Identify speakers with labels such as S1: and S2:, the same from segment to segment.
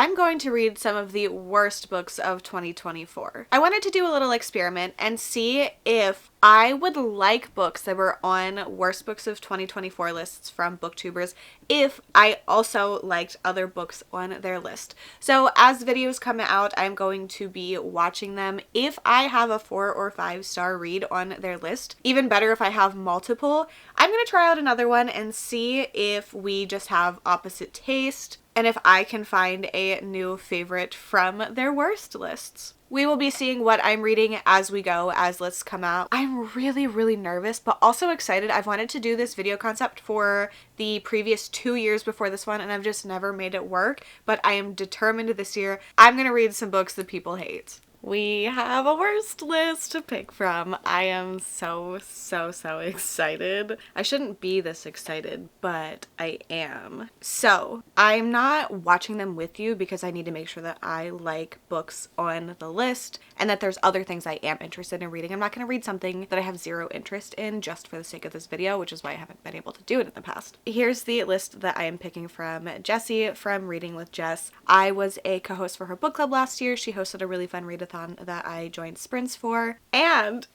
S1: I'm going to read some of the worst books of 2024. I wanted to do a little experiment and see if I would like books that were on worst books of 2024 lists from Booktubers if I also liked other books on their list. So as videos come out, I'm going to be watching them. If I have a 4 or 5 star read on their list, even better if I have multiple, I'm going to try out another one and see if we just have opposite taste and if I can find a new favorite from their worst lists. We will be seeing what I'm reading as we go, as lists come out. I'm really, really nervous, but also excited. I've wanted to do this video concept for the previous 2 years before this one, and I've just never made it work, but I am determined this year I'm gonna read some books that people hate. We have a worst list to pick from. I am so excited. I shouldn't be this excited, but I am. So, I'm not watching them with you because I need to make sure that I like books on the list and that there's other things I am interested in reading. I'm not going to read something that I have zero interest in just for the sake of this video, which is why I haven't been able to do it in the past. Here's the list that I am picking from Jessie from Reading with Jess. I was a co-host for her book club last year. She hosted a really fun readathon that I joined sprints for, and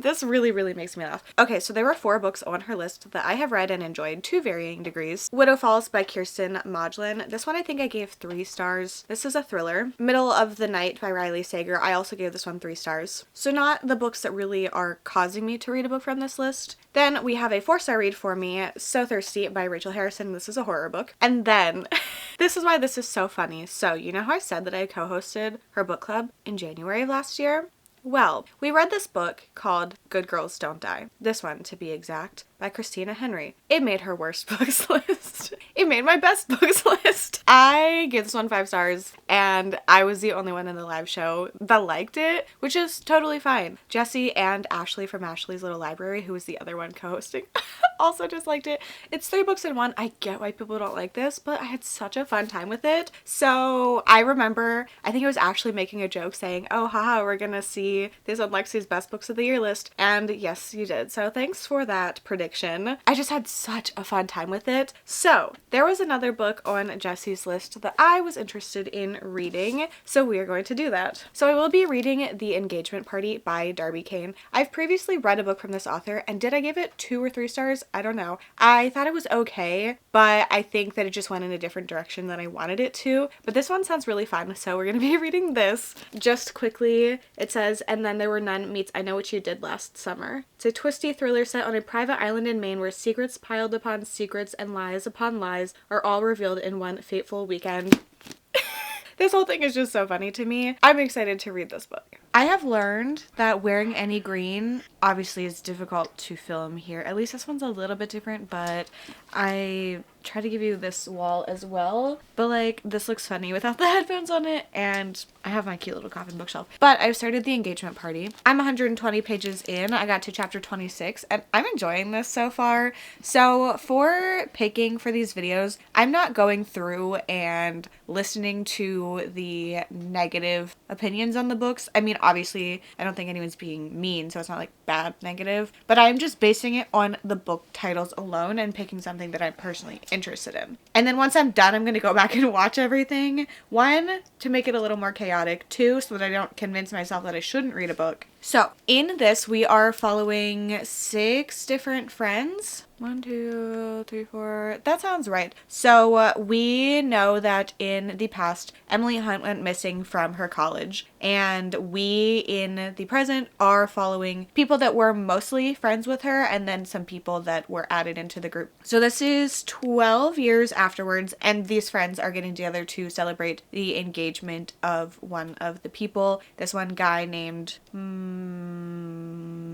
S1: this really makes me laugh. Okay, so there were 4 books on her list that I have read and enjoyed to varying degrees. Widow Falls by Kirsten Modglin. This one I think I gave 3 stars. This is a thriller. Middle of the Night by Riley Sager. I also gave this one 3 stars. So not the books that really are causing me to read a book from this list. Then we have a 4-star read for me, So Thirsty by Rachel Harrison. This is a horror book. And then, this is why this is so funny. So, you know how I said that I co-hosted her book club in January of last year? Well, we read this book called Good Girls Don't Die. This one, to be exact, by Christina Henry. It made her worst books list. It made my best books list. I gave this one 5 stars, and I was the only one in the live show that liked it, which is totally fine. Jessie and Ashley from Ashley's Little Library, who was the other one co-hosting, also just liked it. It's 3 books in one. I get why people don't like this, but I had such a fun time with it. So I remember, I think it was Ashley making a joke saying, oh haha, we're gonna see this on Lexi's best books of the year list. And yes, you did. So thanks for that prediction. I just had such a fun time with it. So there was another book on Jessie's list that I was interested in reading, so we are going to do that. So I will be reading The Engagement Party by Darby Kane. I've previously read a book from this author, and did I give it 2 or 3 stars? I don't know. I thought it was okay, but I think that it just went in a different direction than I wanted it to. But this one sounds really fun, so we're gonna be reading this. Just quickly, it says, And Then There Were None meets I Know What You Did Last Summer. It's a twisty thriller set on a private island in Maine where secrets piled upon secrets and lies upon lies are all revealed in one fateful weekend. This whole thing is just so funny to me. I'm excited to read this book. I have learned that wearing any green obviously is difficult to film here. At least this one's a little bit different, but I try to give you this wall as well. But like, this looks funny without the headphones on it, and I have my cute little coffin bookshelf. But I've started The Engagement Party. I'm 120 pages in. I got to chapter 26, and I'm enjoying this so far. So for picking for these videos, I'm not going through and listening to the negative opinions on the books. I mean, obviously, I don't think anyone's being mean, so it's not like bad negative, but I'm just basing it on the book titles alone and picking something that I'm personally interested in. And then once I'm done, I'm going to go back and watch everything. 1, to make it a little more chaotic. 2, so that I don't convince myself that I shouldn't read a book. So in this, we are following 6 different friends. 1, 2, 3, 4. That sounds right. So we know that in the past, Emily Hunt went missing from her college, and we in the present are following people that were mostly friends with her and then some people that were added into the group. So this is 12 years afterwards, and these friends are getting together to celebrate the engagement of one of the people. This one guy named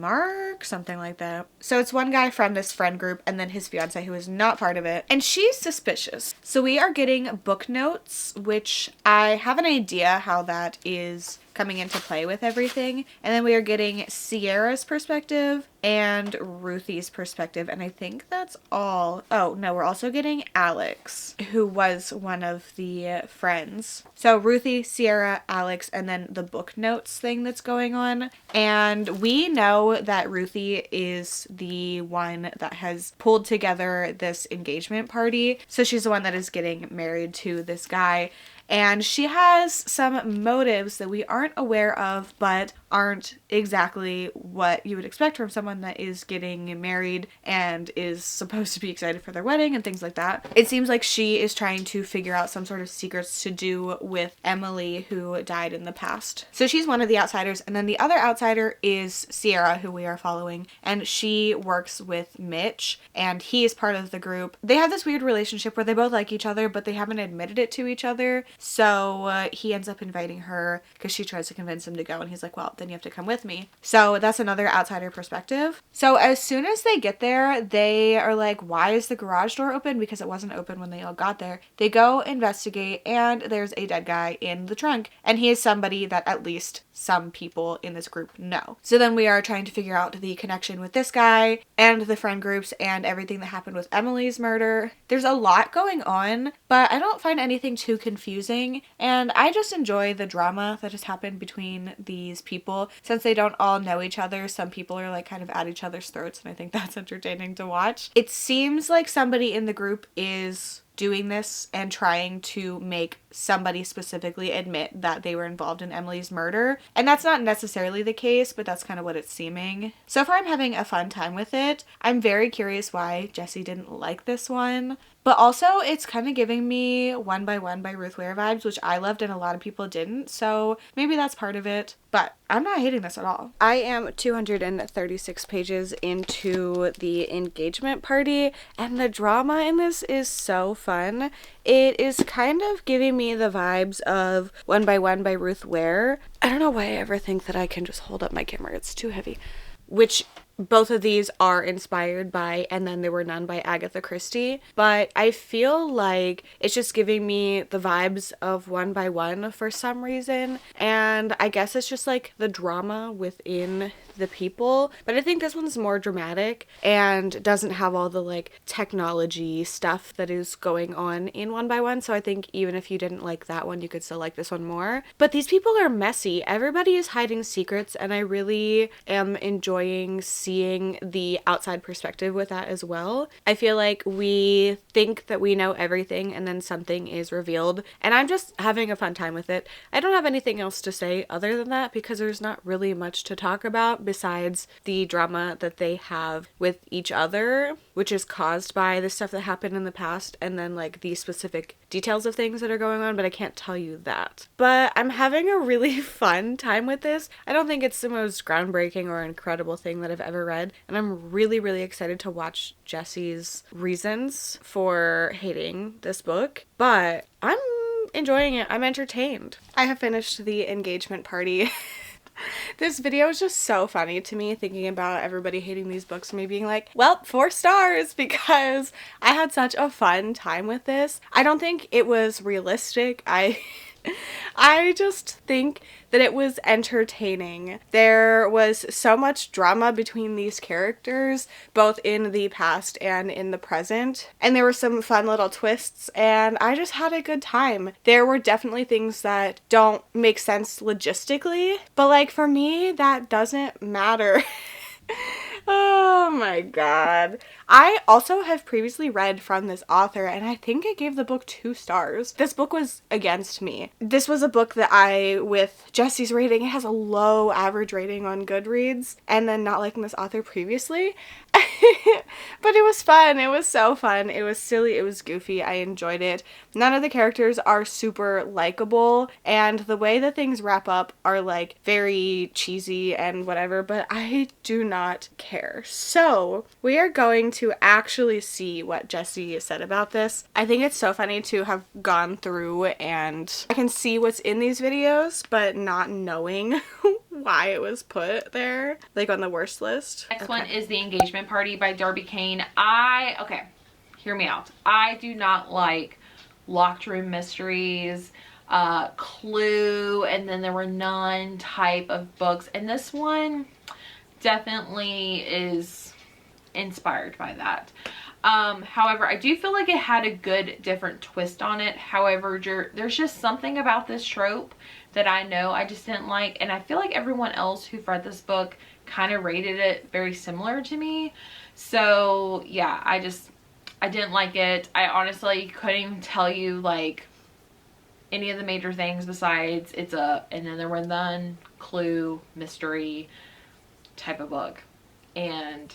S1: Mark, something like that. So it's one guy from this friend group and then his fiance who is not part of it, and she's suspicious. So we are getting book notes, which I have an idea how that is coming into play with everything. And then we are getting Sierra's perspective and Ruthie's perspective, and I think that's all. Oh, no, we're also getting Alex, who was one of the friends. So Ruthie, Sierra, Alex, and then the book notes thing that's going on. And we know that Ruthie is the one that has pulled together this engagement party. So she's the one that is getting married to this guy. and she has some motives that we aren't aware of, but aren't exactly what you would expect from someone that is getting married and is supposed to be excited for their wedding and things like that. It seems like she is trying to figure out some sort of secrets to do with Emily, who died in the past. So she's one of the outsiders, and then the other outsider is Sierra, who we are following, and she works with Mitch, and he is part of the group. They have this weird relationship where they both like each other, but they haven't admitted it to each other, so he ends up inviting her because she tries to convince him to go, and he's like, well, then you have to come with me. So that's another outsider perspective. So as soon as they get there, they are like, why is the garage door open? Because it wasn't open when they all got there. They go investigate, and there's a dead guy in the trunk, and he is somebody that at least some people in this group know. So then we are trying to figure out the connection with this guy and the friend groups and everything that happened with Emily's murder. There's a lot going on, but I don't find anything too confusing, and I just enjoy the drama that has happened between these people. Since they don't all know each other, some people are like kind of at each other's throats, and I think that's entertaining to watch. It seems like somebody in the group is doing this and trying to make somebody specifically admit that they were involved in Emily's murder. And that's not necessarily the case, but that's kind of what it's seeming. So far I'm having a fun time with it. I'm very curious why Jesse didn't like this one. But also, it's kind of giving me One by One by Ruth Ware vibes, which I loved and a lot of people didn't, so maybe that's part of it. But I'm not hating this at all. I am 236 pages into the engagement party, and the drama in this is so fun. It is kind of giving me the vibes of One by One by Ruth Ware. I don't know why I ever think that I can just hold up my camera. It's too heavy. Which both of these are inspired by And Then There Were None by Agatha Christie, but I feel like it's just giving me the vibes of One by One for some reason, and I guess it's just like the drama within the people, but I think this one's more dramatic and doesn't have all the like technology stuff that is going on in One by One, so I think even if you didn't like that one, you could still like this one more. But these people are messy. Everybody is hiding secrets, and I really am enjoying seeing the outside perspective with that as well. I feel like we think that we know everything and then something is revealed, and I'm just having a fun time with it. I don't have anything else to say other than that because there's not really much to talk about besides the drama that they have with each other, which is caused by the stuff that happened in the past and then like the specific details of things that are going on, but I can't tell you that. But I'm having a really fun time with this. I don't think it's the most groundbreaking or incredible thing that I've ever read, and I'm really, really excited to watch Jesse's reasons for hating this book, but I'm enjoying it. I'm entertained. I have finished the engagement party. This video is just so funny to me, thinking about everybody hating these books and me being like, well, 4 stars, because I had such a fun time with this. I don't think it was realistic. I just think that it was entertaining. There was so much drama between these characters, both in the past and in the present, and there were some fun little twists, and I just had a good time. There were definitely things that don't make sense logistically, but like for me, that doesn't matter. Oh my god. I also have previously read from this author, and I think I gave the book 2 stars. This book was against me. This was a book that with Jesse's rating, it has a low average rating on Goodreads, and then not liking this author previously. But it was fun. It was so fun. It was silly. It was goofy. I enjoyed it. None of the characters are super likable, and the way that things wrap up are like very cheesy and whatever, but I do not care. So we are going to actually see what Jesse said about this. I think it's so funny to have gone through and I can see what's in these videos, but not knowing why it was put there, like on the worst list.
S2: Next one is The Engagement Party by Darby Kane. Okay, hear me out. I do not like locked room mysteries, Clue, and Then There Were None type of books, and this one definitely is inspired by that. However, I do feel like it had a good different twist on it. However, there's just something about this trope that I know I just didn't like, and I feel like everyone else who've read this book kind of rated it very similar to me. So yeah, I didn't like it. I honestly couldn't even tell you like any of the major things besides it's a and then there were none, clue, mystery type of book. And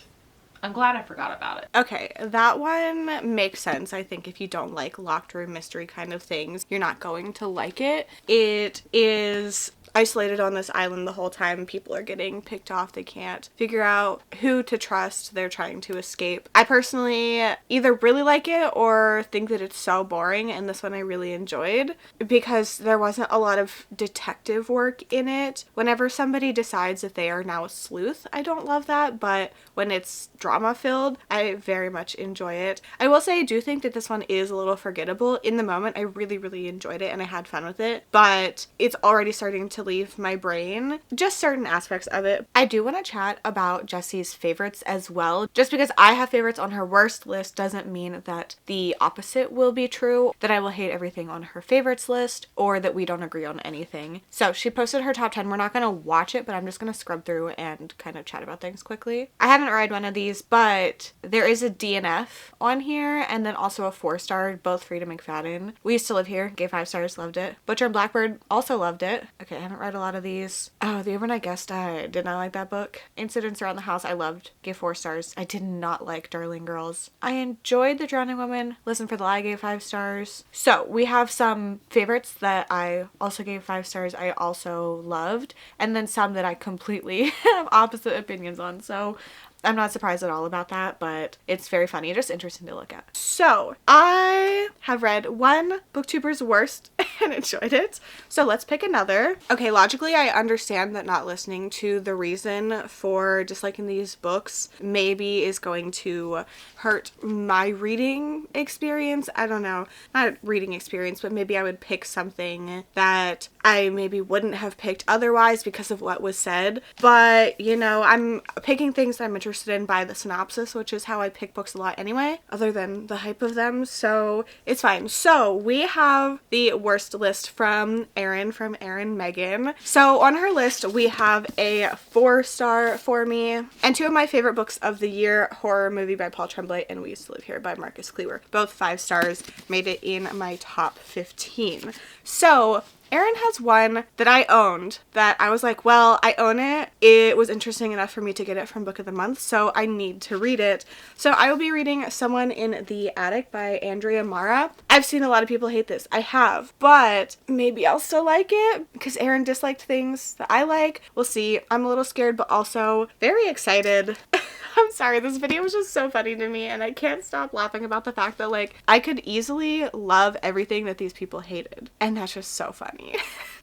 S2: I'm glad I forgot about it.
S1: Okay, that one makes sense. I think if you don't like locked room mystery kind of things, you're not going to like it. It is isolated on this island the whole time. People are getting picked off. They can't figure out who to trust. They're trying to escape. I personally either really like it or think that it's so boring, and this one I really enjoyed because there wasn't a lot of detective work in it. Whenever somebody decides that they are now a sleuth, I don't love that, but when it's drama filled, I very much enjoy it. I will say I do think that this one is a little forgettable. In the moment, I really, really enjoyed it and I had fun with it, but it's already starting to leave my brain, just certain aspects of it. I do want to chat about Jessie's favorites as well. Just because I have favorites on her worst list doesn't mean that the opposite will be true, that I will hate everything on her favorites list, or that we don't agree on anything. So she posted her top 10. We're not going to watch it, but I'm just going to scrub through and kind of chat about things quickly. I haven't read one of these, but there is a DNF on here, and then also a 4-star, both Frida McFadden. We Used to Live Here, gave 5 stars, loved it. Butcher and Blackbird, also loved it. Okay, I haven't read a lot of these. Oh, The Overnight Guest, I did not like that book. Incidents Around the House, I loved, gave 4 stars. I did not like Darling Girls. I enjoyed The Drowning Woman. Listen for the Lie, gave 5 stars. So we have some favorites that I also gave 5 stars, I also loved, and then some that I completely have opposite opinions on. So I'm not surprised at all about that, but it's very funny, just interesting to look at. So I have read one Booktuber's worst and enjoyed it. So let's pick another. Okay, logically, I understand that not listening to the reason for disliking these books maybe is going to hurt my reading experience. I don't know, not reading experience, but maybe I would pick something that I maybe wouldn't have picked otherwise because of what was said. But, you know, I'm picking things that I'm interested in by the synopsis, which is how I pick books a lot anyway, other than the hype of them, so it's fine. So we have the worst list from Erin Megan. So on her list we have a 4-star for me, and 2 of my favorite books of the year, Horror Movie by Paul Tremblay and We Used to Live Here by Marcus Kleber. Both 5 stars, made it in my top 15. So Erin has one that I owned that I was like, well, I own it. It was interesting enough for me to get it from Book of the Month, so I need to read it. So I will be reading Someone in the Attic by Andrea Mara. I've seen a lot of people hate this. I have, but maybe I'll still like it because Erin disliked things that I like. We'll see. I'm a little scared, but also very excited. I'm sorry, this video was just so funny to me, and I can't stop laughing about the fact that, like, I could easily love everything that these people hated, and that's just so funny.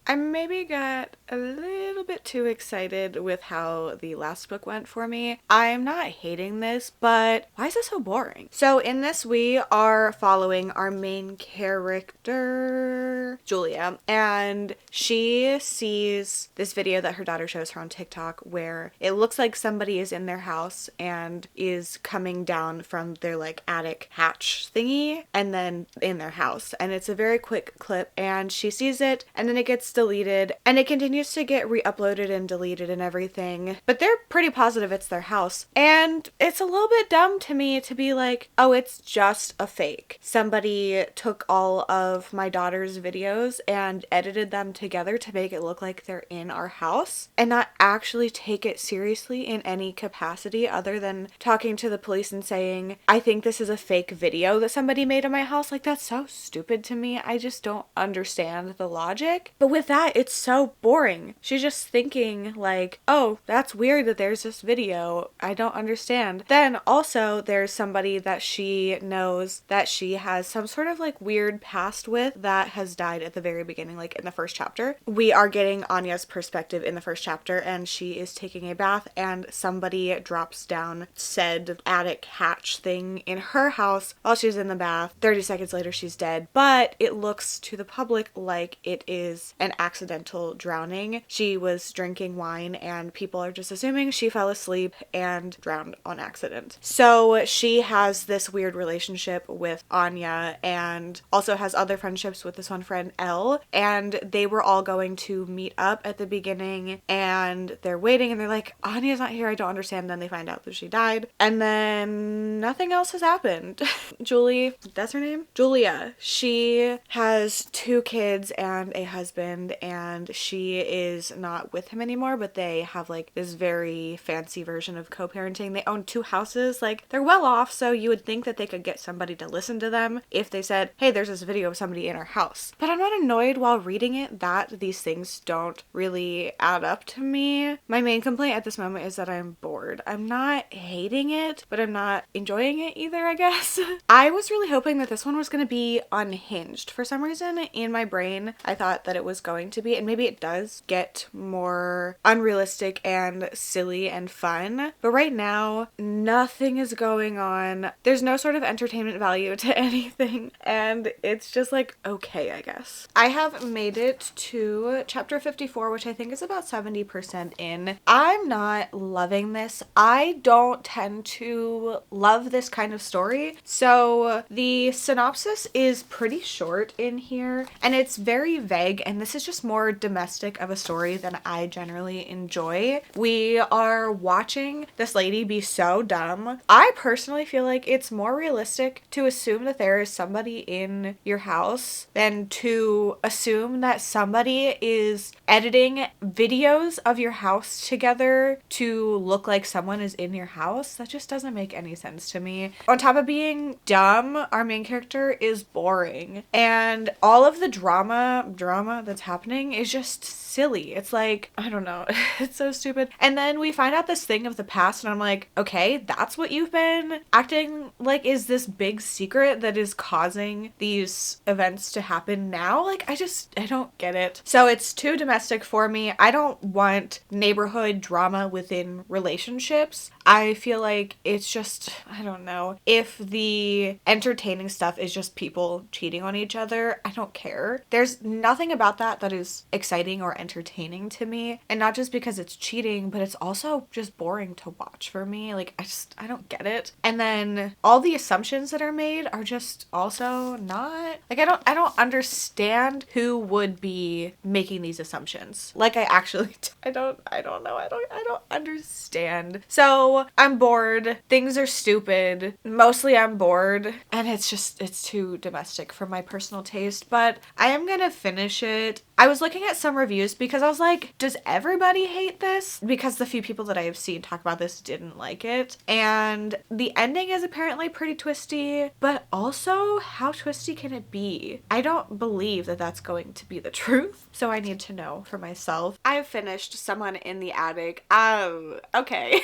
S1: I maybe got a little bit too excited with how the last book went for me. I'm not hating this, but why is it so boring? So in this, we are following our main character, Julia, and she sees this video that her daughter shows her on TikTok where it looks like somebody is in their house and is coming down from their like attic hatch thingy and then in their house, and it's a very quick clip, and she sees it and then it gets deleted and it continues to get re-uploaded and deleted and everything, but they're pretty positive it's their house, and it's a little bit dumb to me to be like, oh, it's just a fake. Somebody took all of my daughter's videos and edited them together to make it look like they're in our house and not actually take it seriously in any capacity other than talking to the police and saying, I think this is a fake video that somebody made of my house. Like, that's so stupid to me. I just don't understand the logic. But with that, it's so boring. She's just thinking like, oh, that's weird that there's this video. I don't understand. Then also there's somebody that she knows that she has some sort of like weird past with that has died at the very beginning, like in the first chapter. We are getting Anya's perspective in the first chapter, and she is taking a bath and somebody drops down said attic hatch thing in her house while she's in the bath. 30 seconds later she's dead, but it looks to the public like it is an accidental drowning. She was drinking wine and people are just assuming she fell asleep and drowned on accident. So she has this weird relationship with Anya and also has other friendships with this one friend, Elle, and they were all going to meet up at the beginning and they're waiting and they're like, Anya's not here, I don't understand. Then they find out that she died and then nothing else has happened. Julie, that's her name? Julia. She has 2 kids and a husband and she is not with him anymore, but they have like this very fancy version of co-parenting. They own 2 houses. Like, they're well off, so you would think that they could get somebody to listen to them if they said, hey, there's this video of somebody in our house. But I'm not annoyed while reading it that these things don't really add up to me. My main complaint at this moment is that I'm bored. I'm not hating it, but I'm not enjoying it either, I guess. I was really hoping that this one was going to be unhinged. For some reason in my brain, I thought that it was going to be, and maybe it does get more unrealistic and silly and fun. But right now, nothing is going on. There's no sort of entertainment value to anything. And it's just like, okay, I guess. I have made it to chapter 54, which I think is about 70% in. I'm not loving this. I don't tend to love this kind of story. So the synopsis is pretty short in here and it's very vague, and this is just more domestic of a story than I generally enjoy. We are watching this lady be so dumb. I personally feel like it's more realistic to assume that there is somebody in your house than to assume that somebody is editing videos of your house together to look like someone is in your house. That just doesn't make any sense to me. On top of being dumb, our main character is boring, and all of the drama that's happening is just silly. It's like, I don't know, it's so stupid. And then we find out this thing of the past and I'm like, okay, that's what you've been acting like is this big secret that is causing these events to happen now. Like, I don't get it. So it's too domestic for me. I don't want neighborhood drama within relationships. I feel like it's just, I don't know, if the entertaining stuff is just people cheating on each other, I don't care. There's nothing about that that is exciting or entertaining to me, and not just because it's cheating, but it's also just boring to watch for me. Like, I don't get it. And then all the assumptions that are made are just also not, like, I don't understand who would be making these assumptions. Like, I don't know. I don't understand. So I'm bored. Things are stupid. Mostly I'm bored. And it's too domestic for my personal taste. But I am gonna finish it. I was looking at some reviews because I was like, does everybody hate this? Because the few people that I have seen talk about this didn't like it. And the ending is apparently pretty twisty, but also how twisty can it be? I don't believe that that's going to be the truth. So I need to know for myself. I've finished Someone in the Attic. Okay.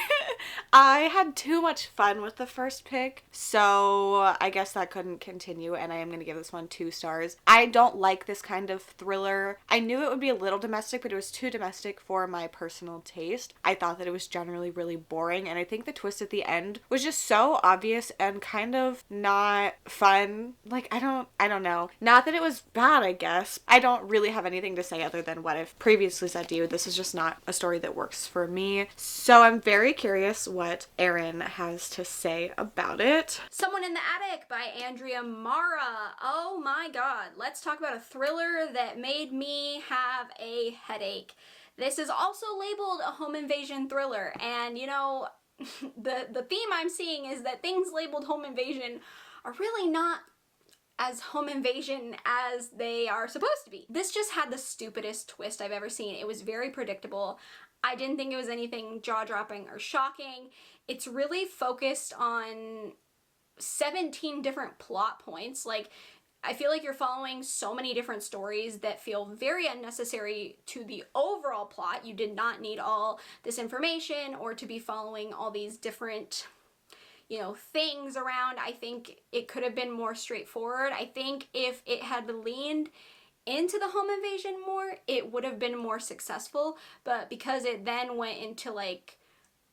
S1: I had too much fun with the first pick, so I guess that couldn't continue, and I am going to give this one 2 stars. I don't like this kind of thriller. I knew it would be a little domestic, but it was too domestic for my personal taste. I thought that it was generally really boring, and I think the twist at the end was just so obvious and kind of not fun. Like, I don't know. Not that it was bad, I guess. I don't really have anything to say other than what I've previously said to you. This is just not a story that works for me. So I'm very curious what Erin has to say about it.
S3: Someone in the Attic by Andrea Mara. Oh my god. Let's talk about a thriller that made me have a headache. This is also labeled a home invasion thriller, and you know, the theme I'm seeing is that things labeled home invasion are really not as home invasion as they are supposed to be. This just had the stupidest twist I've ever seen. It was very predictable. I didn't think it was anything jaw-dropping or shocking. It's really focused on 17 different plot points. Like, I feel like you're following so many different stories that feel very unnecessary to the overall plot. You did not need all this information or to be following all these different, you know, things around. I think it could have been more straightforward. I think if it had leaned into the home invasion more, it would have been more successful. But because it then went into like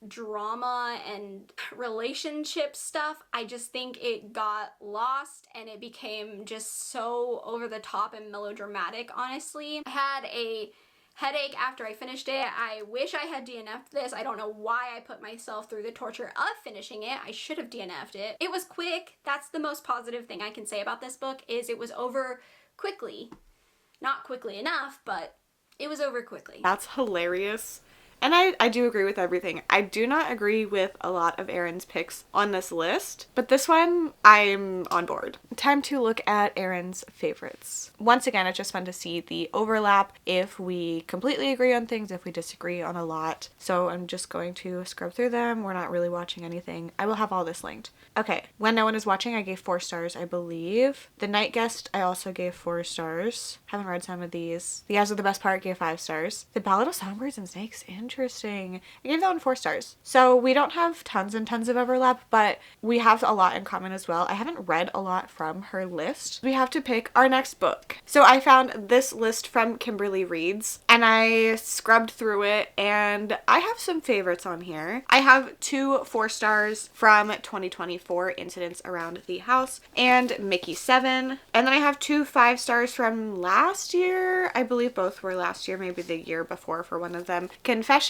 S3: drama and relationship stuff. I just think it got lost and it became just so over the top and melodramatic, honestly. I had a headache after I finished it. I wish I had DNF'd this. I don't know why I put myself through the torture of finishing it. I should have DNF'd it. It was quick. That's the most positive thing I can say about this book, is it was over quickly. Not quickly enough, but it was over quickly.
S1: That's hilarious. And I do agree with everything. I do not agree with a lot of Erin's picks on this list, but this one, I'm on board. Time to look at Erin's favorites. Once again, it's just fun to see the overlap, if we completely agree on things, if we disagree on a lot. So I'm just going to scrub through them. We're not really watching anything. I will have all this linked. Okay, When No One Is Watching, I gave 4 stars, I believe. The Night Guest, I also gave 4 stars. Haven't read some of these. The Eyes Are the Best Part, gave 5 stars. The Ballad of Songbirds and Snakes, interesting. I gave that one 4 stars. So we don't have tons and tons of overlap, but we have a lot in common as well. I haven't read a lot from her list. We have to pick our next book. So I found this list from Kimberly Reads, and I scrubbed through it, and I have some favorites on here. I have 2 4 stars from 2024, Incidents Around the House, and Mickey 7. And then I have 2 5 stars from last year. I believe both were last year, maybe the year before for one of them. Confessions.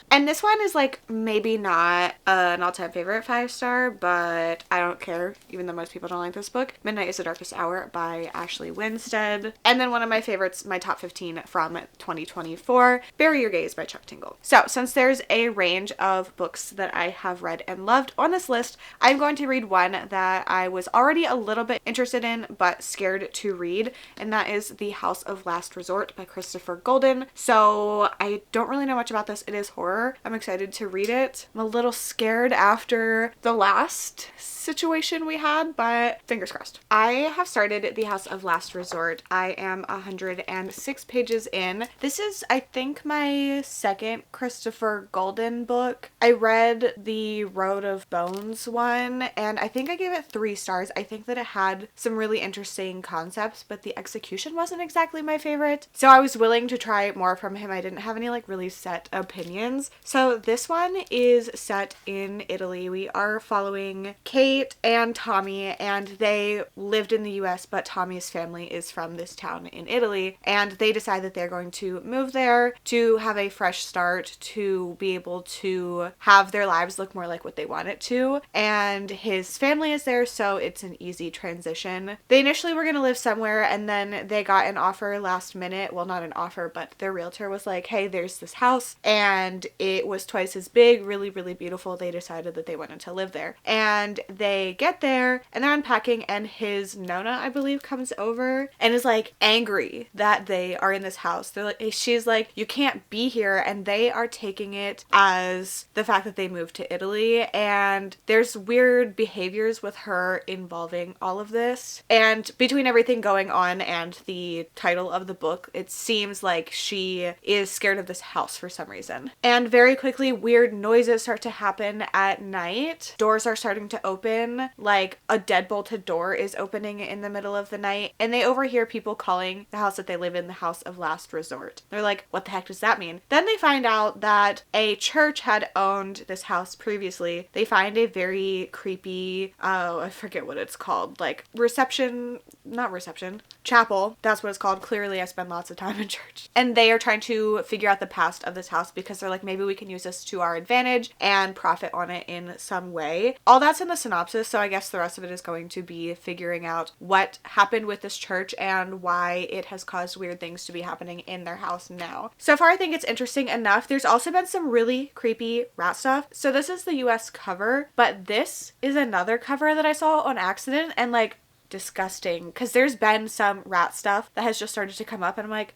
S1: And this one is like maybe not an all-time favorite 5 star, but I don't care, even though most people don't like this book. Midnight is the Darkest Hour by Ashley Winstead. And then one of my favorites, my top 15 from 2024, Bury Your Gaze by Chuck Tingle. So since there's a range of books that I have read and loved on this list, I'm going to read one that I was already a little bit interested in but scared to read, and that is The House of Last Resort by Christopher Golden. So I don't really know much about this. It is horror. I'm excited to read it. I'm a little scared after the last situation we had, but fingers crossed. I have started The House of Last Resort. I am 106 pages in. This is, I think, my second Christopher Golden book. I read the Road of Bones one, and I think I gave it 3 stars. I think that it had some really interesting concepts, but the execution wasn't exactly my favorite. So I was willing to try more from him. I didn't have any like really set opinions. So this one is set in Italy. We are following Kate and Tommy, and they lived in the US, but Tommy's family is from this town in Italy, and they decide that they're going to move there to have a fresh start, to be able to have their lives look more like what they want it to. And his family is there, so it's an easy transition. They initially were going to live somewhere, and then they got an offer last minute. Well, not an offer, but their realtor was like, hey, there's this house, and it was twice as big, really, really beautiful. They decided that they wanted to live there. And they get there, and they're unpacking, and his Nona, I believe, comes over and is like angry that they are in this house. They're like, she's like, you can't be here, and they are taking it as the fact that they moved to Italy, and there's weird behaviors with her involving all of this. And between everything going on and the title of the book, it seems like she is scared of this house for some reason. And very quickly, weird noises start to happen at night. Doors are starting to open, like a deadbolted door is opening in the middle of the night, and they overhear people calling the house that they live in the House of Last Resort. They're like, what the heck does that mean? Then they find out that a church had owned this house previously. They find a very creepy, I forget what it's called, like chapel. That's what it's called. Clearly I spend lots of time in church. And they are trying to figure out the past of this house because they're like, maybe we can use this to our advantage and profit on it in some way. All that's in the synopsis, so I guess the rest of it is going to be figuring out what happened with this church and why it has caused weird things to be happening in their house now. So far, I think it's interesting enough. There's also been some really creepy rat stuff. So this is the US cover, but this is another cover that I saw on accident, and like, disgusting, because there's been some rat stuff that has just started to come up, and I'm like,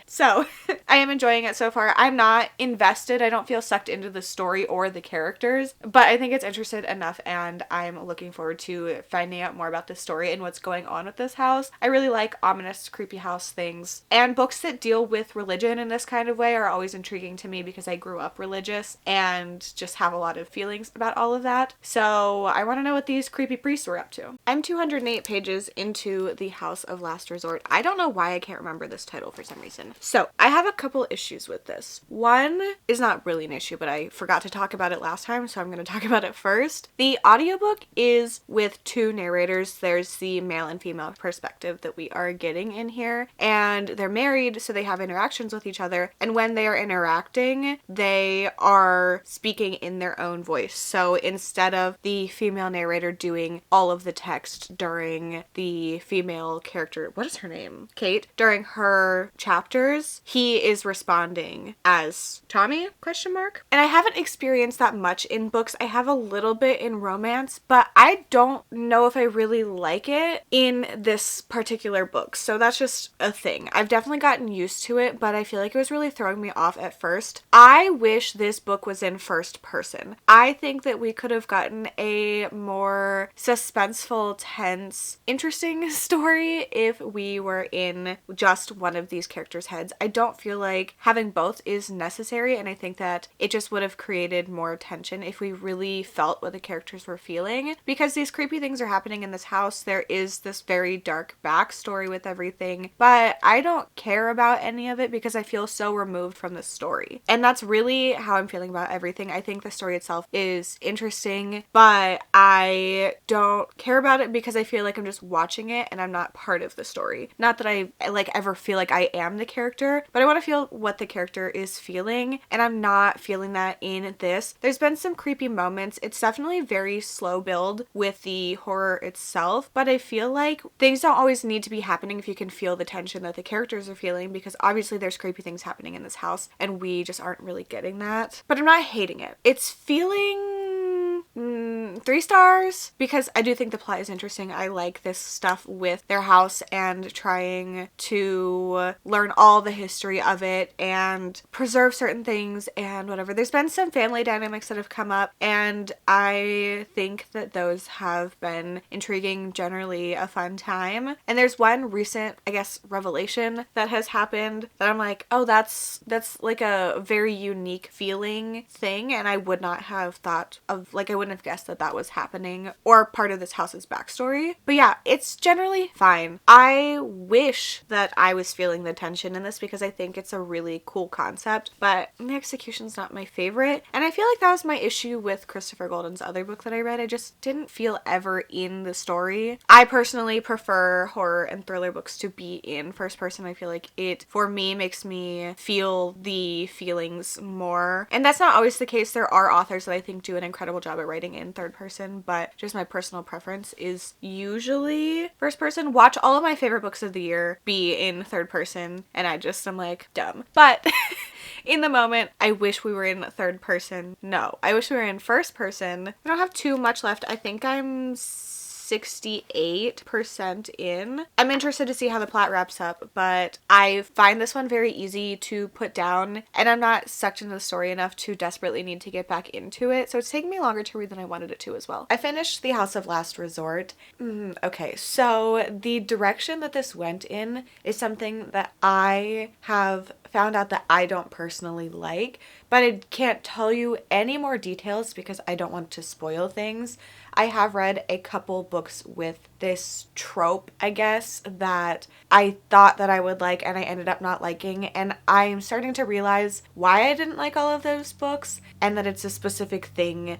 S1: so I am enjoying it so far. I'm not invested. I don't feel sucked into the story or the characters, but I think it's interesting enough, and I'm looking forward to finding out more about this story and what's going on with this house. I really like ominous, creepy house things, and books that deal with religion in this kind of way are always intriguing to me because I grew up religious and just have a lot of feelings about all of that. So I want to know what these creepy priests were up to. I'm 208 pages into The House of Last Resort. I don't know why I can't remember this title for some reason. So I have a couple issues with this. One is not really an issue, but I forgot to talk about it last time, so I'm going to talk about it first. The audiobook is with two narrators. There's the male and female perspective that we are getting in here, and they're married, so they have interactions with each other, and when they are interacting, they are speaking in their own voice. So instead of the female narrator doing all of the text during the female character, what is her name? Kate, during her chapters, he is responding as Tommy, question mark. And I haven't experienced that much in books. I have a little bit in romance, but I don't know if I really like it in this particular book. So that's just a thing. I've definitely gotten used to it, but I feel like it was really throwing me off at first. I wish this book was in first person. I think that we could have gotten a more suspenseful, tense, interesting story if we were in just one of these characters' heads. I don't feel like having both is necessary, and I think that it just would have created more tension if we really felt what the characters were feeling, because these creepy things are happening in this house. There is this very dark backstory with everything, but I don't care about any of it because I feel so removed from the story. And that's really how I'm feeling about everything. I think the story itself is interesting, but I don't care about it because I feel like I'm just watching it and I'm not part of the story. Not that I like ever feel like I am the character, but I want to feel what the character is feeling, and I'm not feeling that in this. There's been some creepy moments. It's definitely very slow build with the horror itself, but I feel like things don't always need to be happening if you can feel the tension that the characters are feeling, because obviously there's creepy things happening in this house and we just aren't really getting that. But I'm not hating it. It's feeling 3 stars because I do think the plot is interesting. I like this stuff with their house and trying to learn all the history of it and preserve certain things and whatever. There's been some family dynamics that have come up, and I think that those have been intriguing, generally a fun time. And there's one recent, I guess, revelation that has happened that I'm like, oh, that's like a very unique feeling thing, and I would not have thought of, like, I wouldn't have guessed that that was happening or part of this house's backstory. But yeah, it's generally fine. I wish that I was feeling the tension in this because I think it's a really cool concept, but the execution's not my favorite. And I feel like that was my issue with Christopher Golden's other book that I read. I just didn't feel ever in the story. I personally prefer horror and thriller books to be in first person. I feel like it, for me, makes me feel the feelings more. And that's not always the case. There are authors that I think do an incredible job at writing in third person, but just my personal preference is usually first person. Watch all of my favorite books of the year be in third person, and I'm like, dumb. But in the moment, I wish we were in third person. No, I wish we were in first person. I don't have too much left. I think I'm 68% in. I'm interested to see how the plot wraps up, but I find this one very easy to put down, and I'm not sucked into the story enough to desperately need to get back into it, so it's taking me longer to read than I wanted it to as well. I finished The House of Last Resort. Okay, so the direction that this went in is something that I have found out that I don't personally like, but I can't tell you any more details because I don't want to spoil things. I have read a couple books with this trope, I guess, that I thought that I would like and I ended up not liking, and I'm starting to realize why I didn't like all of those books and that it's a specific thing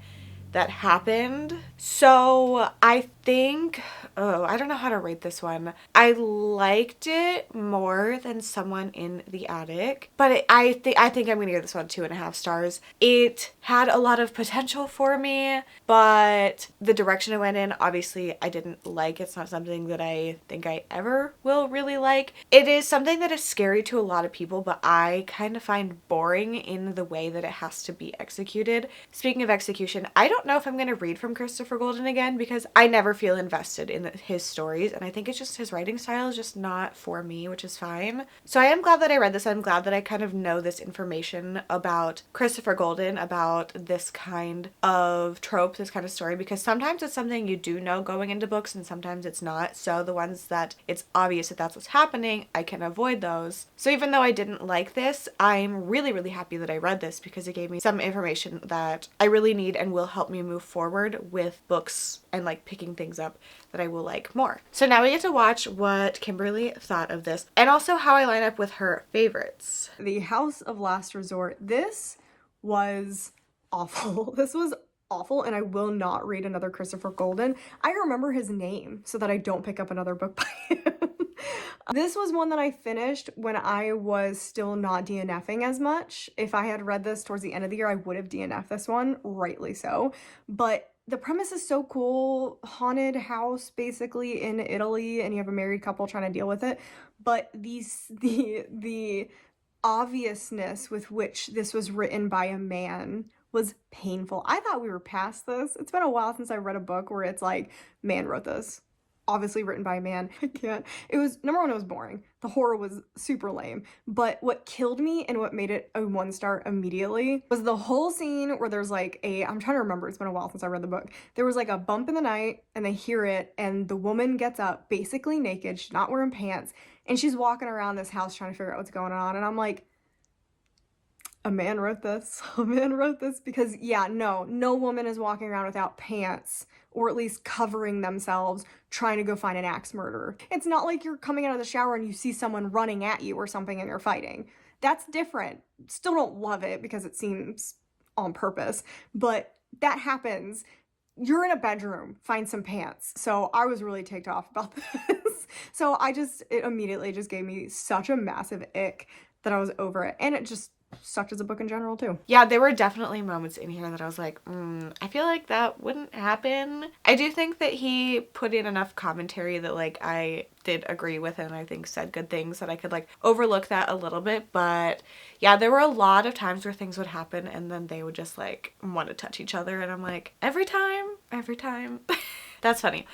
S1: that happened. So I think, I don't know how to rate this one. I liked it more than Someone in the Attic, but I think I'm gonna give this one 2.5 stars. It had a lot of potential for me, but the direction it went in, obviously I didn't like. It's not something that I think I ever will really like. It is something that is scary to a lot of people, but I kind of find boring in the way that it has to be executed. Speaking of execution, I don't know if I'm going to read from Christopher Golden again because I never feel invested in his stories, and I think it's just his writing style is just not for me, which is fine. So I am glad that I read this. I'm glad that I kind of know this information about Christopher Golden, about this kind of trope, this kind of story, because sometimes it's something you do know going into books and sometimes it's not. So the ones that it's obvious that that's what's happening, I can avoid those. So even though I didn't like this, I'm really, really happy that I read this because it gave me some information that I really need and will help me move forward with books and like picking things things up that I will like more. So now we get to watch what Kimberly thought of this and also how I line up with her favorites.
S4: The House of Last Resort. This was awful. This was awful, and I will not read another Christopher Golden. I remember his name so that I don't pick up another book by him. This was one that I finished when I was still not DNFing as much. If I had read this towards the end of the year, I would have DNF'd this one, rightly so. But the premise is so cool. Haunted house basically in Italy, and you have a married couple trying to deal with it. But the obviousness with which this was written by a man was painful. I thought we were past this. It's been a while since I read a book where it's like, man wrote this. Obviously written by a man. I can't. It was, number one, it was boring. The horror was super lame. But what killed me and what made it a 1-star immediately was the whole scene where there's like I'm trying to remember, it's been a while since I read the book. There was like a bump in the night and they hear it and the woman gets up basically naked. She's not wearing pants and she's walking around this house trying to figure out what's going on. And I'm like, a man wrote this. A man wrote this because no woman is walking around without pants or at least covering themselves trying to go find an axe murderer. It's not like you're coming out of the shower and you see someone running at you or something and you're fighting. That's different. Still don't love it because it seems on purpose, but that happens. You're in a bedroom, find some pants. So I was really ticked off about this. So it immediately just gave me such a massive ick that I was over it. And it just sucked as a book in general too.
S1: Yeah, there were definitely moments in here that I was like, I feel like that wouldn't happen. I do think that he put in enough commentary that like I did agree with and I think said good things that I could like overlook that a little bit. But yeah, there were a lot of times where things would happen and then they would just like want to touch each other and I'm like, every time. That's funny.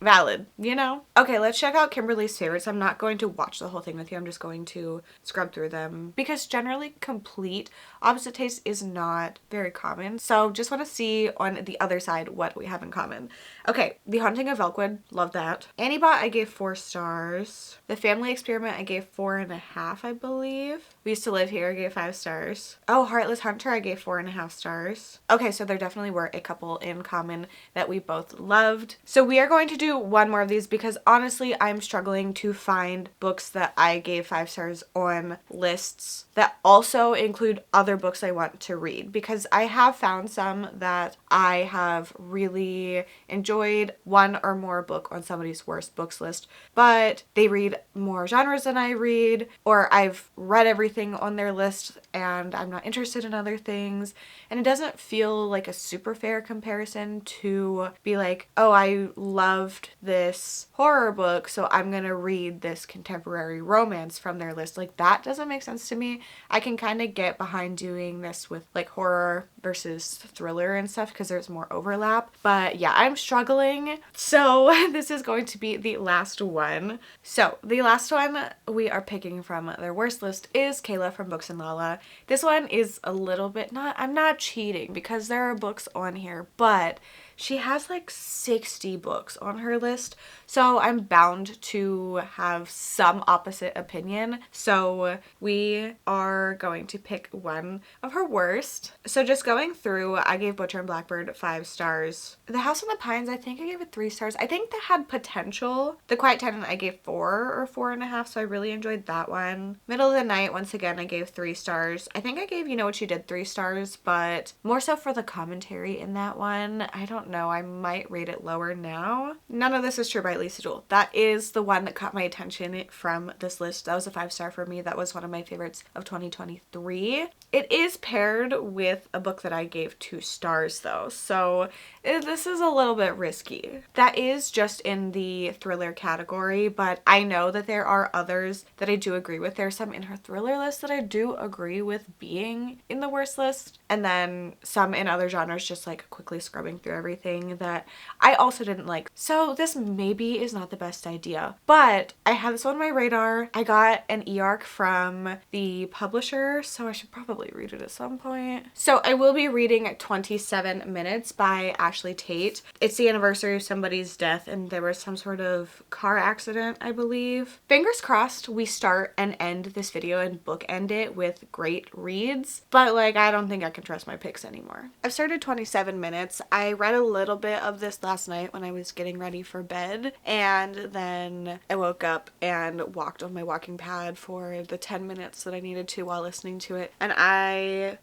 S1: Valid, you know? Okay, let's check out Kimberly's favorites. I'm not going to watch the whole thing with you. I'm just going to scrub through them because generally complete opposite taste is not very common. So just want to see on the other side what we have in common. Okay, The Haunting of Elkwood. Love that. Annibot, I gave 4 stars. The Family Experiment, I gave 4.5, I believe. We Used to Live Here, I gave 5 stars. Oh, Heartless Hunter, I gave 4.5 stars. Okay, so there definitely were a couple in common that we both loved. So we are going to do one more of these because honestly, I'm struggling to find books that I gave 5 stars on lists that also include other books I want to read because I have found some that I have really enjoyed, one or more book on somebody's worst books list, but they read more genres than I read, or I've read everything on their list and I'm not interested in other things, and it doesn't feel like a super fair comparison to be like, oh, I loved this horror book, so I'm gonna read this contemporary romance from their list. Like, that doesn't make sense to me. I can kind of get behind doing this with like horror versus thriller and stuff because there's more overlap, but yeah, I'm struggling. So this is going to be the last one. So the last one we are picking from their worst list is Kayla from Books and Lala. This one is a little bit I'm not cheating because there are books on here, but she has like 60 books on her list, so I'm bound to have some opposite opinion. So we are going to pick one of her worst. So just going through, I gave Butcher and Blackbird 5 stars. The House on the Pines, I think I gave it 3 stars. I think that had potential. The Quiet Tenant, I gave 4 or 4.5, so I really enjoyed that one. Middle of the Night, once again, I gave 3 stars. I think I gave You Know What You Did 3 stars, but more so for the commentary in that one. I don't know, I might rate it lower now. None of This Is True by Lisa Jewell. That is the one that caught my attention from this list. That was a 5-star for me. That was one of my favorites of 2023. It is paired with a book that I gave 2 stars though, so this is a little bit risky. That is just in the thriller category, but I know that there are others that I do agree with. There's some in her thriller list that I do agree with being in the worst list, and then some in other genres, just like quickly scrubbing through everything that I also didn't like. So this maybe is not the best idea, but I had this on my radar. I got an e-arc from the publisher, so I should probably read it at some point. So I will be reading 27 Minutes by Ashley Tate. It's the anniversary of somebody's death and there was some sort of car accident, I believe. Fingers crossed we start and end this video and bookend it with great reads, but like I don't think I can trust my picks anymore. I've started 27 Minutes. I read a little bit of this last night when I was getting ready for bed, and then I woke up and walked on my walking pad for the 10 minutes that I needed to while listening to it. And I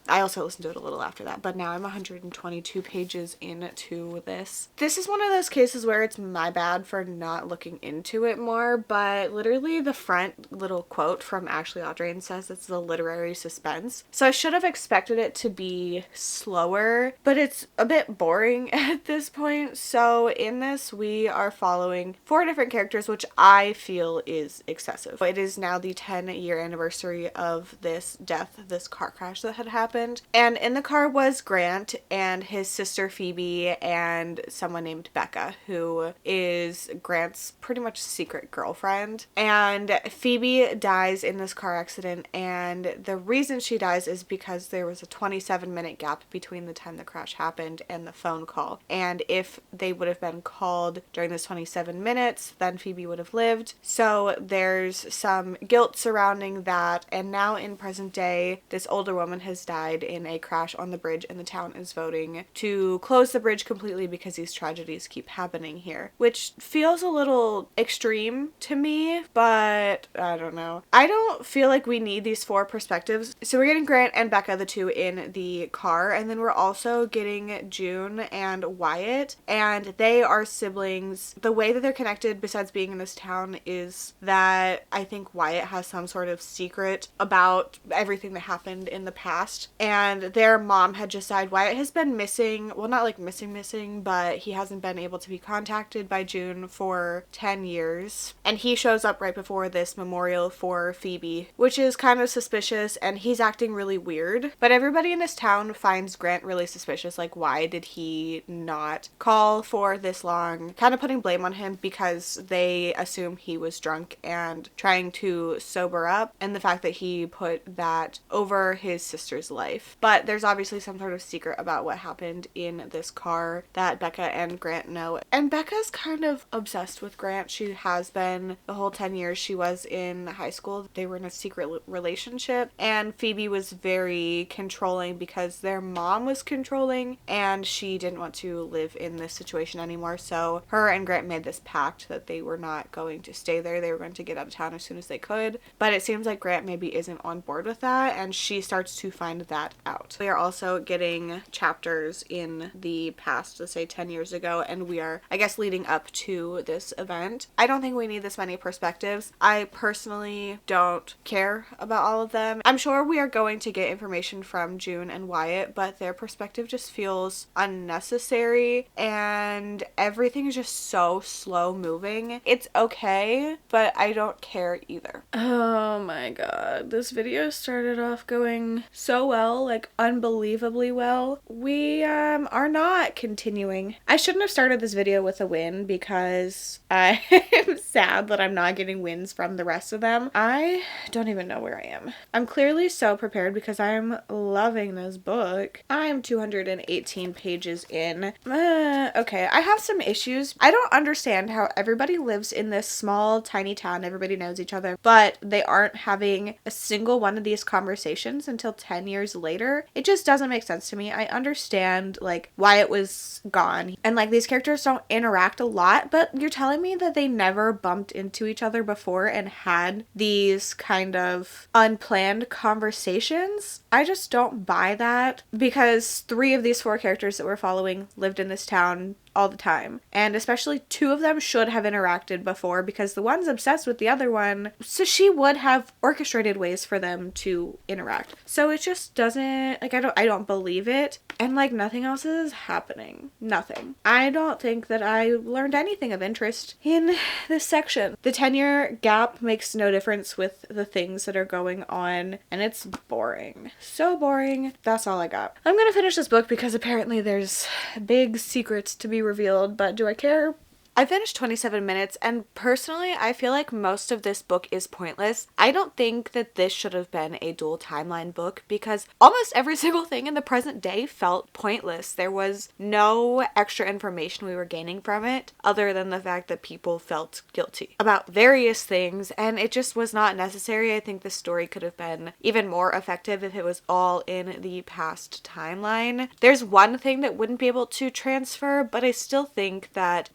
S1: also listened to it a little after that, but now I'm 122 pages into this. This is one of those cases where it's my bad for not looking into it more, but literally the front little quote from Ashley Audrain says it's the literary suspense. So I should have expected it to be slower, but it's a bit boring at this point. So in this, we are following 4 different characters, which I feel is excessive. It is now the 10-year anniversary of this death, this car crash that had happened. And in the car was Grant and his sister Phoebe and someone named Becca, who is Grant's pretty much secret girlfriend. And Phoebe dies in this car accident, and the reason she dies is because there was a 27-minute gap between the time the crash happened and the phone call. And if they would have been called during this 27 minutes, then Phoebe would have lived. So there's some guilt surrounding that, and now in present day, this older woman has died in a crash on the bridge, and the town is voting to close the bridge completely because these tragedies keep happening here, which feels a little extreme to me, but I don't know. I don't feel like we need these 4 perspectives. So we're getting Grant and Becca, the 2 in the car, and then we're also getting June and Wyatt, and they are siblings. The way that they're connected, besides being in this town, is that I think Wyatt has some sort of secret about everything that happened in the past, and their mom had just died. Wyatt has been missing, well, not like missing, but he hasn't been able to be contacted by June for 10 years, and he shows up right before this memorial for Phoebe, which is kind of suspicious, and he's acting really weird. But everybody in this town finds Grant really suspicious. Like, why did he not call for this long? Kind of putting blame on him because they assume he was drunk and trying to sober up, and the fact that he put that over his sister's life. But there's obviously some sort of secret about what happened in this car that Becca and Grant know. And Becca's kind of obsessed with Grant. She has been the whole 10 years she was in high school. They were in a secret relationship, and Phoebe was very controlling because their mom was controlling, and she didn't want to live in this situation anymore. So her and Grant made this pact that they were not going to stay there. They were going to get out of town as soon as they could. But it seems like Grant maybe isn't on board with that, and she starts to find that out. We are also getting chapters in the past, let's say 10 years ago, and we are, I guess, leading up to this event. I don't think we need this many perspectives. I personally don't care about all of them. I'm sure we are going to get information from June and Wyatt, but their perspective just feels unnecessary, and everything is just so slow moving. It's okay, but I don't care either. Oh my god, this video started off going so well, like unbelievably well. We are not continuing. I shouldn't have started this video with a win because I am sad that I'm not getting wins from the rest of them. I don't even know where I am. I'm clearly so prepared because I'm loving this book. I'm 218 pages in. Okay, I have some issues. I don't understand how everybody lives in this small, tiny town. Everybody knows each other, but they aren't having a single one of these conversations until 10 years later. It just doesn't make sense to me. I understand, like, why it was gone, and, like, these characters don't interact a lot, but you're telling me that they never bumped into each other before and had these kind of unplanned conversations? I just don't buy that, because 3 of these 4 characters that we're following lived in this town all the time, and especially 2 of them should have interacted before, because the one's obsessed with the other one, so she would have orchestrated ways for them to interact. So it just doesn't, like, I don't believe it, and, like, nothing else is happening. Nothing. I don't think that I learned anything of interest in this section. The 10-year gap makes no difference with the things that are going on, and it's boring. So boring. That's all I got. I'm gonna finish this book because apparently there's big secrets to be revealed, but do I care? I finished 27 minutes, and personally, I feel like most of this book is pointless. I don't think that this should have been a dual timeline book because almost every single thing in the present day felt pointless. There was no extra information we were gaining from it other than the fact that people felt guilty about various things, and it just was not necessary. I think the story could have been even more effective if it was all in the past timeline. There's one thing that wouldn't be able to transfer, but I still think that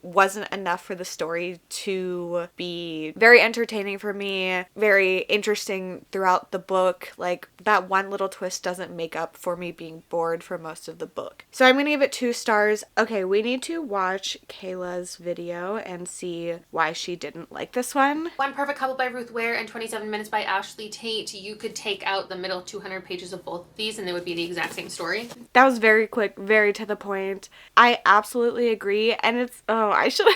S1: wasn't enough for the story to be very entertaining for me, very interesting throughout the book. Like, that one little twist doesn't make up for me being bored for most of the book. So I'm gonna give it 2 stars. Okay, we need to watch Kayla's video and see why she didn't like this one.
S5: One Perfect Couple by Ruth Ware and 27 Minutes by Ashley Tate. You could take out the middle 200 pages of both of these and they would be the exact same story.
S1: That was very quick, very to the point. I absolutely agree, and I should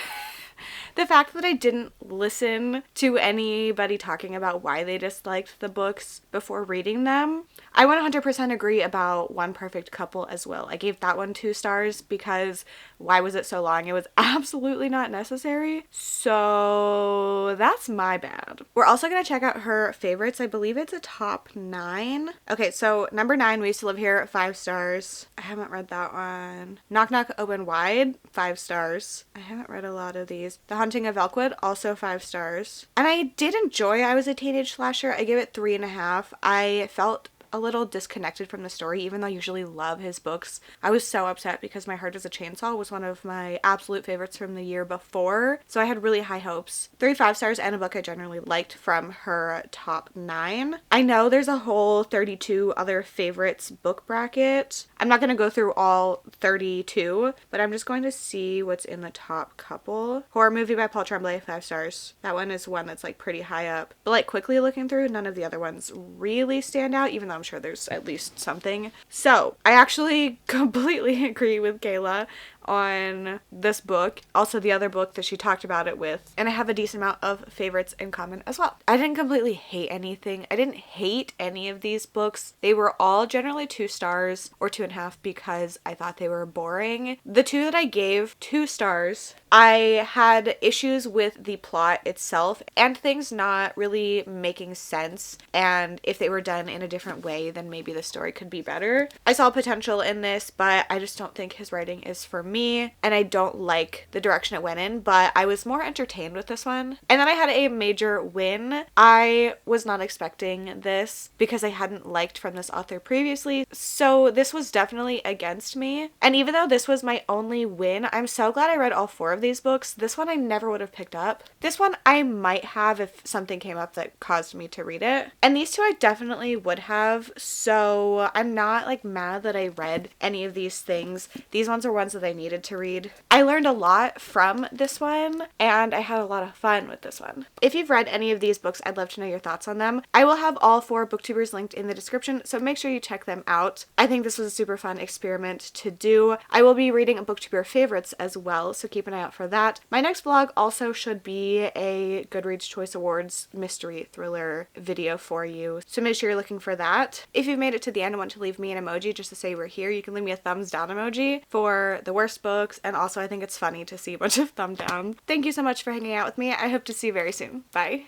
S1: the fact that I didn't listen to anybody talking about why they disliked the books before reading them. I 100% agree about One Perfect Couple as well. I gave that one 2 stars because why was it so long? It was absolutely not necessary. So that's my bad. We're also going to check out her favorites. I believe it's a top 9. Okay, so number 9, We Used to Live Here, 5 stars. I haven't read that one. Knock Knock Open Wide, 5 stars. I haven't read a lot of these. The Haunting of Elkwood, also 5 stars. And I did enjoy I Was a Teenage Slasher. I give it 3.5. I felt a little disconnected from the story, even though I usually love his books. I was so upset because My Heart is a Chainsaw was one of my absolute favorites from the year before, so I had really high hopes. 3 5 stars and a book I generally liked from her top 9. I know there's a whole 32 other favorites book bracket. I'm not going to go through all 32, but I'm just going to see what's in the top couple. Horror Movie by Paul Tremblay, 5 stars. That one is one that's like pretty high up, but like quickly looking through, none of the other ones really stand out, even though I'm sure there's at least something. So I actually completely agree with Kayla on this book, also the other book that she talked about it with, and I have a decent amount of favorites in common as well. I didn't completely hate anything. I didn't hate any of these books. They were all generally 2 stars or 2.5 because I thought they were boring. The 2 that I gave 2 stars, I had issues with the plot itself and things not really making sense, and if they were done in a different way then maybe the story could be better. I saw potential in this, but I just don't think his writing is for me, and I don't like the direction it went in, but I was more entertained with this one. And then I had a major win. I was not expecting this because I hadn't liked from this author previously, so this was definitely against me. And even though this was my only win, I'm so glad I read all 4 of these books. This one I never would have picked up. This one I might have if something came up that caused me to read it. And these 2 I definitely would have, so I'm not like mad that I read any of these things. These ones are ones that I needed to read. I learned a lot from this one, and I had a lot of fun with this one. If you've read any of these books, I'd love to know your thoughts on them. I will have all 4 booktubers linked in the description, so make sure you check them out. I think this was a super fun experiment to do. I will be reading booktuber favorites as well, so keep an eye out for that. My next vlog also should be a Goodreads Choice Awards mystery thriller video for you, so make sure you're looking for that. If you've made it to the end and want to leave me an emoji just to say you were here, you can leave me a thumbs down emoji for the worst books, and also I think it's funny to see a bunch of thumb down. Thank you so much for hanging out with me. I hope to see you very soon. Bye.